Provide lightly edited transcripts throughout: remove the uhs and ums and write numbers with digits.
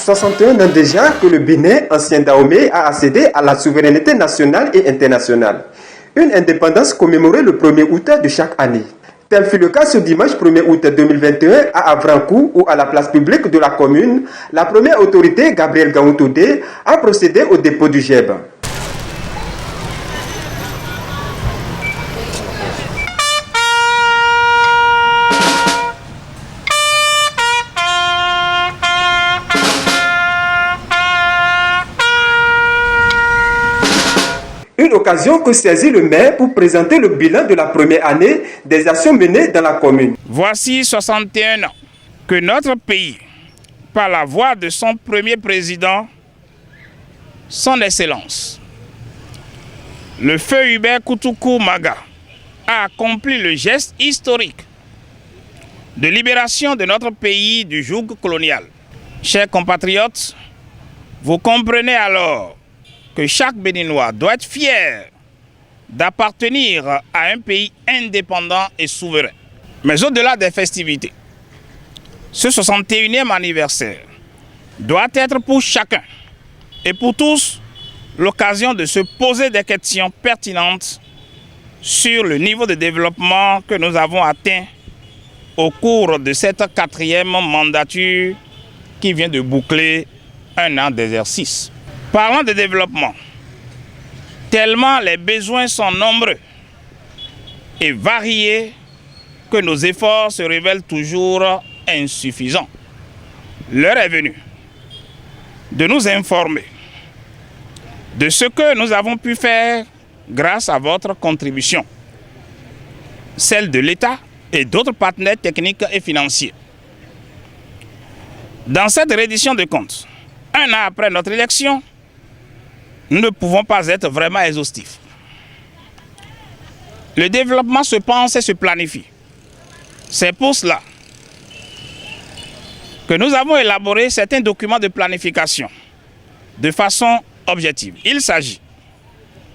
61 ans déjà que le Bénin, ancien Dahomey, a accédé à la souveraineté nationale et internationale. Une indépendance commémorée le 1er août de chaque année. Tel fut le cas ce dimanche 1er août 2021 à Avrankou, où à la place publique de la commune, la première autorité, Gabriel Gaoutodé, a procédé au dépôt du GEB. Une occasion que saisit le maire pour présenter le bilan de la première année des actions menées dans la commune. Voici 61 ans que notre pays, par la voix de son premier président, son Excellence, le feu Hubert Koutoukou Maga, a accompli le geste historique de libération de notre pays du joug colonial. Chers compatriotes, vous comprenez alors que chaque Béninois doit être fier d'appartenir à un pays indépendant et souverain. Mais au-delà des festivités, ce 61e anniversaire doit être pour chacun et pour tous l'occasion de se poser des questions pertinentes sur le niveau de développement que nous avons atteint au cours de cette 4e mandature qui vient de boucler un an d'exercice. Parlant de développement, tellement les besoins sont nombreux et variés que nos efforts se révèlent toujours insuffisants. L'heure est venue de nous informer de ce que nous avons pu faire grâce à votre contribution, celle de l'État et d'autres partenaires techniques et financiers. Dans cette reddition de comptes, un an après notre élection, nous ne pouvons pas être vraiment exhaustifs. Le développement se pense et se planifie. C'est pour cela que nous avons élaboré certains documents de planification de façon objective. Il s'agit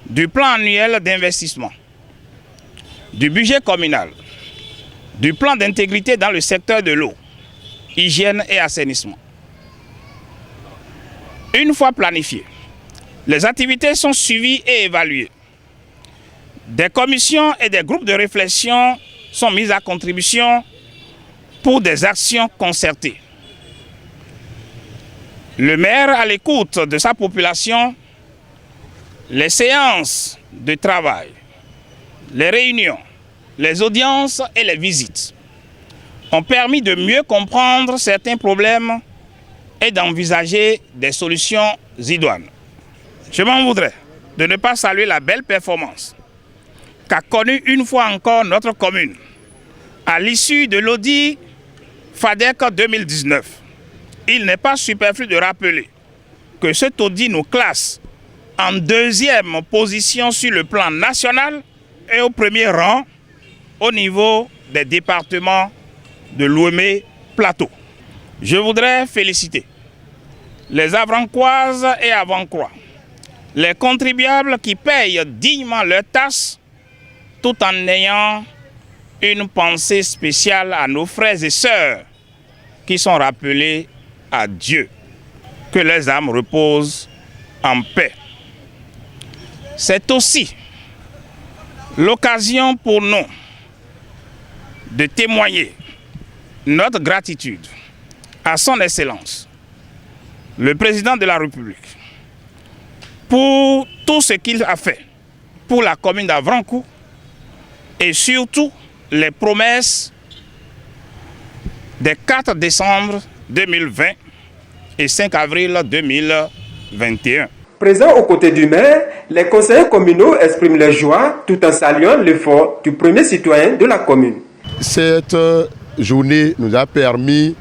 du plan annuel d'investissement, du budget communal, du plan d'intégrité dans le secteur de l'eau, hygiène et assainissement. Une fois planifiées, les activités sont suivies et évaluées. Des commissions et des groupes de réflexion sont mis à contribution pour des actions concertées. Le maire, à l'écoute de sa population, les séances de travail, les réunions, les audiences et les visites ont permis de mieux comprendre certains problèmes et d'envisager des solutions idoines. Je m'en voudrais de ne pas saluer la belle performance qu'a connue une fois encore notre commune à l'issue de l'audit FADEC 2019. Il n'est pas superflu de rappeler que cet audit nous classe en 2e position sur le plan national et au 1er rang au niveau des départements de l'Ouémé Plateau. Je voudrais féliciter les Avrancoises et Avancrois, les contribuables qui payent dignement leurs taxes tout en ayant une pensée spéciale à nos frères et sœurs qui sont rappelés à Dieu. Que les âmes reposent en paix. C'est aussi l'occasion pour nous de témoigner notre gratitude à son Excellence, le Président de la République, pour tout ce qu'il a fait pour la commune d'Avrankou et surtout les promesses des 4 décembre 2020 et 5 avril 2021. Présents aux côtés du maire, les conseillers communaux expriment leur joie tout en saluant l'effort du premier citoyen de la commune. Cette journée nous a permis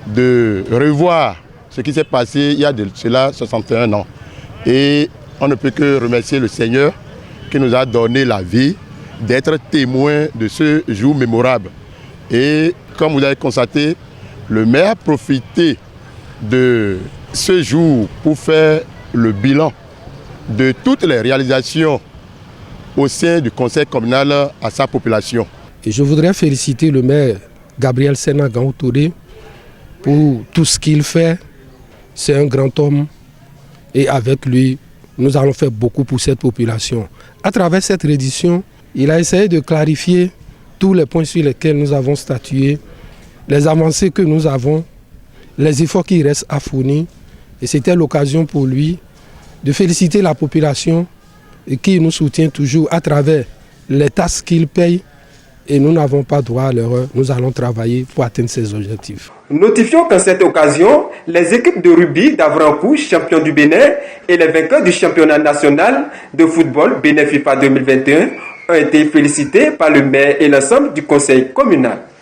de revoir ce qui s'est passé il y a de cela 61 ans. Et on ne peut que remercier le Seigneur qui nous a donné la vie d'être témoin de ce jour mémorable. Et comme vous avez constaté, le maire a profité de ce jour pour faire le bilan de toutes les réalisations au sein du conseil communal à sa population. Et je voudrais féliciter le maire Gabriel Sena Gaoutodé pour tout ce qu'il fait c'est un grand homme et avec lui, nous allons faire beaucoup pour cette population. À travers cette reddition, il a essayé de clarifier tous les points sur lesquels nous avons statué, les avancées que nous avons, les efforts qui restent à fournir. Et c'était l'occasion pour lui de féliciter la population et qui nous soutient toujours à travers les taxes qu'il paye. Et nous n'avons pas droit à l'erreur. Nous allons travailler pour atteindre ces objectifs. Notifions qu'en cette occasion, les équipes de rugby d'Avrancourt, champions du Bénin, et les vainqueurs du championnat national de football Bénin FIFA 2021 ont été félicités par le maire et l'ensemble du conseil communal.